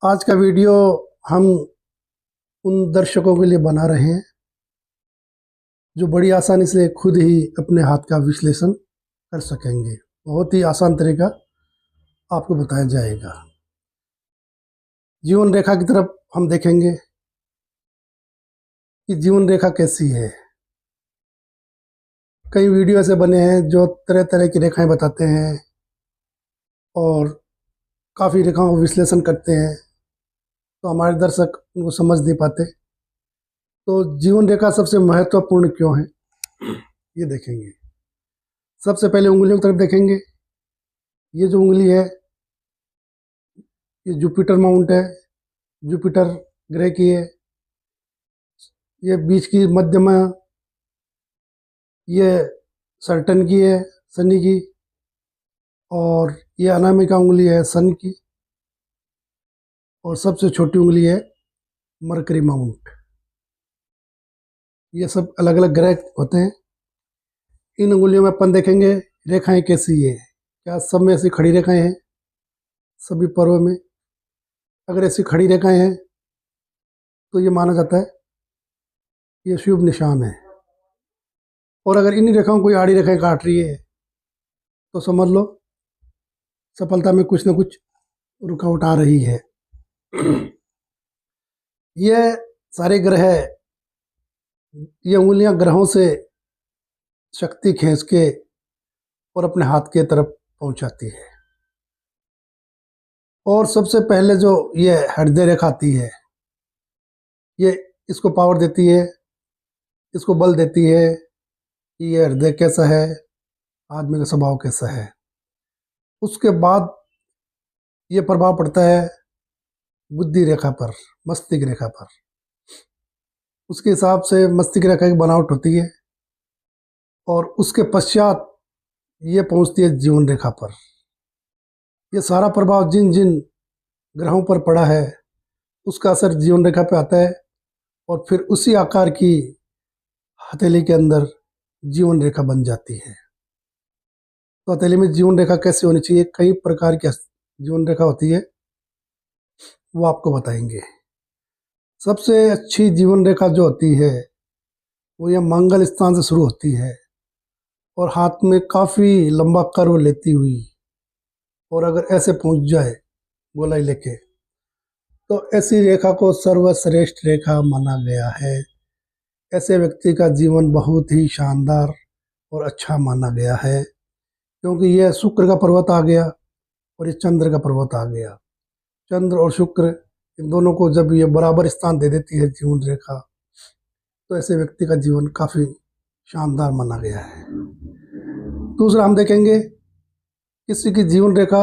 आज का वीडियो हम उन दर्शकों के लिए बना रहे हैं जो बड़ी आसानी से खुद ही अपने हाथ का विश्लेषण कर सकेंगे। बहुत ही आसान तरीका आपको बताया जाएगा। जीवन रेखा की तरफ हम देखेंगे कि जीवन रेखा कैसी है। कई वीडियो ऐसे बने हैं जो तरह तरह की रेखाएं बताते हैं और काफ़ी रेखाओं को विश्लेषण करते हैं, तो हमारे दर्शक उनको समझ नहीं पाते। तो जीवन रेखा सबसे महत्वपूर्ण क्यों है, ये देखेंगे। सबसे पहले उंगलियों की तरफ देखेंगे। ये जो उंगली है, ये जुपिटर माउंट है, जुपिटर ग्रह की है। ये बीच की मध्य में ये सैटर्न की है, शनि की। और ये अनामिका उंगली है सन की। और सबसे छोटी उंगली है मरकरी माउंट। ये सब अलग अलग ग्रह होते हैं। इन उंगलियों में अपन देखेंगे रेखाएं कैसी है, क्या सब में ऐसी खड़ी रेखाएं हैं। सभी पर्वों में अगर ऐसी खड़ी रेखाएं हैं तो ये माना जाता है ये शुभ निशान है। और अगर इन रेखाओं को आड़ी रेखाएं काट रही है तो समझ लो सफलता में कुछ न कुछ रुकावट आ रही है। ये सारे ग्रह, ये उंगलियां ग्रहों से शक्ति खींच के और अपने हाथ के तरफ पहुंचाती है। और सबसे पहले जो ये हृदय रेखा आती है, ये इसको पावर देती है, इसको बल देती है कि ये हृदय कैसा है, आदमी का स्वभाव कैसा है। उसके बाद ये प्रभाव पड़ता है बुद्धि रेखा पर, मस्तिष्क रेखा पर। उसके हिसाब से मस्तिष्क रेखा की बनावट होती है और उसके पश्चात ये पहुंचती है जीवन रेखा पर। ये सारा प्रभाव जिन जिन ग्रहों पर पड़ा है उसका असर जीवन रेखा पे आता है और फिर उसी आकार की हथेली के अंदर जीवन रेखा बन जाती है। तो हथेली में जीवन रेखा कैसे होनी चाहिए, कई प्रकार की जीवन रेखा होती है, वो आपको बताएंगे। सबसे अच्छी जीवन रेखा जो होती है वो यह मंगल स्थान से शुरू होती है और हाथ में काफ़ी लंबा कर्व लेती हुई, और अगर ऐसे पहुंच जाए गोलाई लेके, तो ऐसी रेखा को सर्वश्रेष्ठ रेखा माना गया है। ऐसे व्यक्ति का जीवन बहुत ही शानदार और अच्छा माना गया है, क्योंकि यह शुक्र का पर्वत आ गया और ये चंद्र का पर्वत आ गया। चंद्र और शुक्र इन दोनों को जब ये बराबर स्थान दे देती है जीवन रेखा, तो ऐसे व्यक्ति का जीवन काफ़ी शानदार माना गया है। दूसरा हम देखेंगे किसी की जीवन रेखा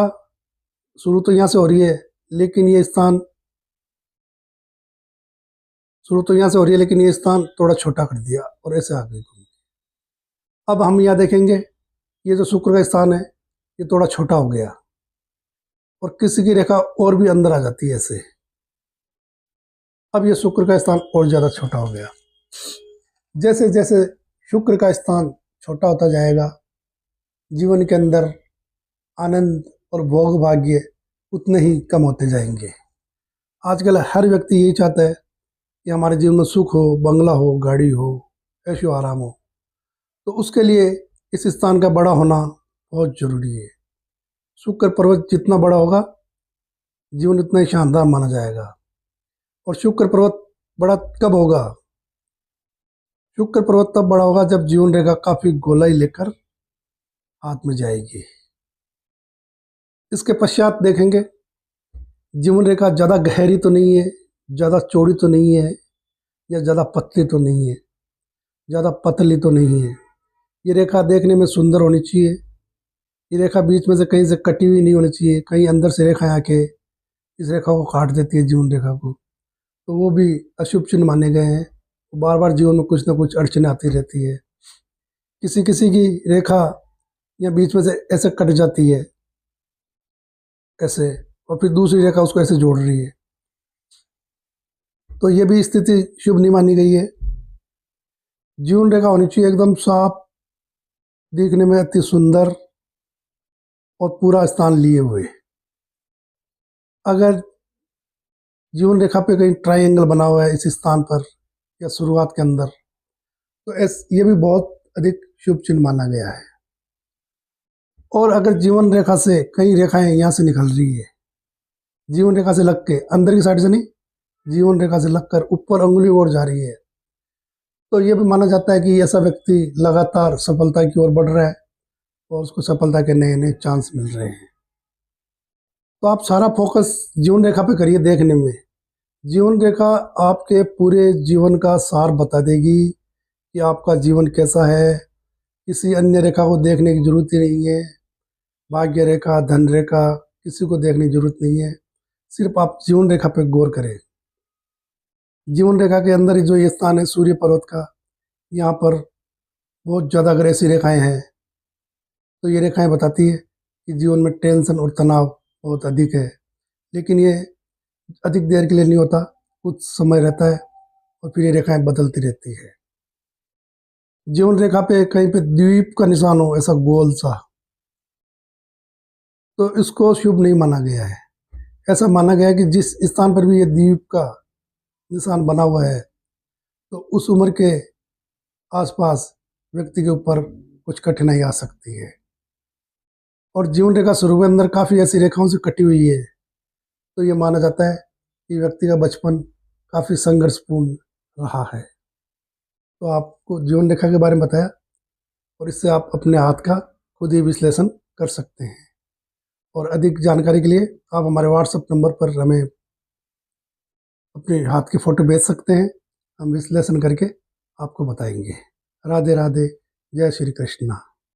शुरू तो यहाँ से हो रही है, लेकिन ये स्थान थोड़ा छोटा कर दिया और ऐसे आ गई। अब हम यहाँ देखेंगे ये जो शुक्र का स्थान है ये थोड़ा छोटा हो गया और किसी की रेखा और भी अंदर आ जाती है ऐसे। अब ये शुक्र का स्थान और ज़्यादा छोटा हो गया। जैसे जैसे शुक्र का स्थान छोटा होता जाएगा, जीवन के अंदर आनंद और भोग भाग्य उतने ही कम होते जाएंगे। आजकल हर व्यक्ति यही चाहता है कि हमारे जीवन में सुख हो, बंगला हो, गाड़ी हो, ऐशो आराम हो। तो उसके लिए इस स्थान का बड़ा होना बहुत जरूरी है। शुक्र पर्वत जितना बड़ा होगा जीवन उतना ही शानदार माना जाएगा। और शुक्र पर्वत बड़ा कब होगा? शुक्र पर्वत तब बड़ा होगा जब जीवन रेखा काफी गोलाई लेकर हाथ में जाएगी। इसके पश्चात देखेंगे जीवन रेखा ज़्यादा गहरी तो नहीं है, ज़्यादा चौड़ी तो नहीं है, या ज़्यादा पतली तो नहीं है, ज़्यादा पतली तो नहीं है। ये रेखा देखने में सुंदर होनी चाहिए। ये रेखा बीच में से कहीं से कटी हुई नहीं होनी चाहिए। कहीं अंदर से रेखा आके इस रेखा को काट देती है जीवन रेखा को, तो वो भी अशुभ चिन्ह माने गए हैं। बार बार जीवन में कुछ ना कुछ अड़चने आती रहती है। किसी किसी की रेखा या बीच में से ऐसे कट जाती है ऐसे, और फिर दूसरी रेखा उसको ऐसे जोड़ रही है, तो ये भी स्थिति शुभ नहीं मानी गई है। जीवन रेखा होनी चाहिए एकदम साफ, दिखने में अति सुंदर और पूरा स्थान लिए हुए। अगर जीवन रेखा पे कहीं ट्रायंगल बना हुआ है इस स्थान पर या शुरुआत के अंदर, तो ये भी बहुत अधिक शुभ चिन्ह माना गया है। और अगर जीवन रेखा से कई रेखाएं यहाँ से निकल रही है, जीवन रेखा से लग के अंदर की साइड से नहीं, जीवन रेखा से लगकर ऊपर अंगुली ओर जा रही है, तो ये भी माना जाता है कि ऐसा व्यक्ति लगातार सफलता की ओर बढ़ रहा है और उसको सफलता के नए नए चांस मिल रहे हैं। तो आप सारा फोकस जीवन रेखा पे करिए देखने में। जीवन रेखा आपके पूरे जीवन का सार बता देगी कि आपका जीवन कैसा है। किसी अन्य रेखा को देखने की जरूरत ही नहीं है, भाग्य रेखा, धन रेखा, किसी को देखने की जरूरत नहीं है। सिर्फ आप जीवन रेखा पे गौर करें। जीवन रेखा के अंदर ही जो ये स्थान है सूर्य पर्वत का, यहाँ पर बहुत ज़्यादा अगर ऐसी रेखाएं हैं तो ये रेखाएं बताती है कि जीवन में टेंशन और तनाव बहुत अधिक है, लेकिन ये अधिक देर के लिए नहीं होता, कुछ समय रहता है और फिर ये रेखाएं बदलती रहती है। जीवन रेखा पे कहीं पे द्वीप का निशान हो, ऐसा गोल सा, तो इसको शुभ नहीं माना गया है। ऐसा माना गया है कि जिस स्थान पर भी ये द्वीप का निशान बना हुआ है तो उस उम्र के आसपास व्यक्ति के ऊपर कुछ कठिनाई आ सकती है। और जीवन रेखा शुरू के अंदर काफ़ी ऐसी रेखाओं से कटी हुई है, तो ये माना जाता है कि व्यक्ति का बचपन काफ़ी संघर्षपूर्ण रहा है। तो आपको जीवन रेखा के बारे में बताया और इससे आप अपने हाथ का खुद ही विश्लेषण कर सकते हैं। और अधिक जानकारी के लिए आप हमारे व्हाट्सएप नंबर पर हमें अपने हाथ की फ़ोटो भेज सकते हैं, हम विश्लेषण करके आपको बताएंगे। राधे राधे, जय श्री कृष्णा।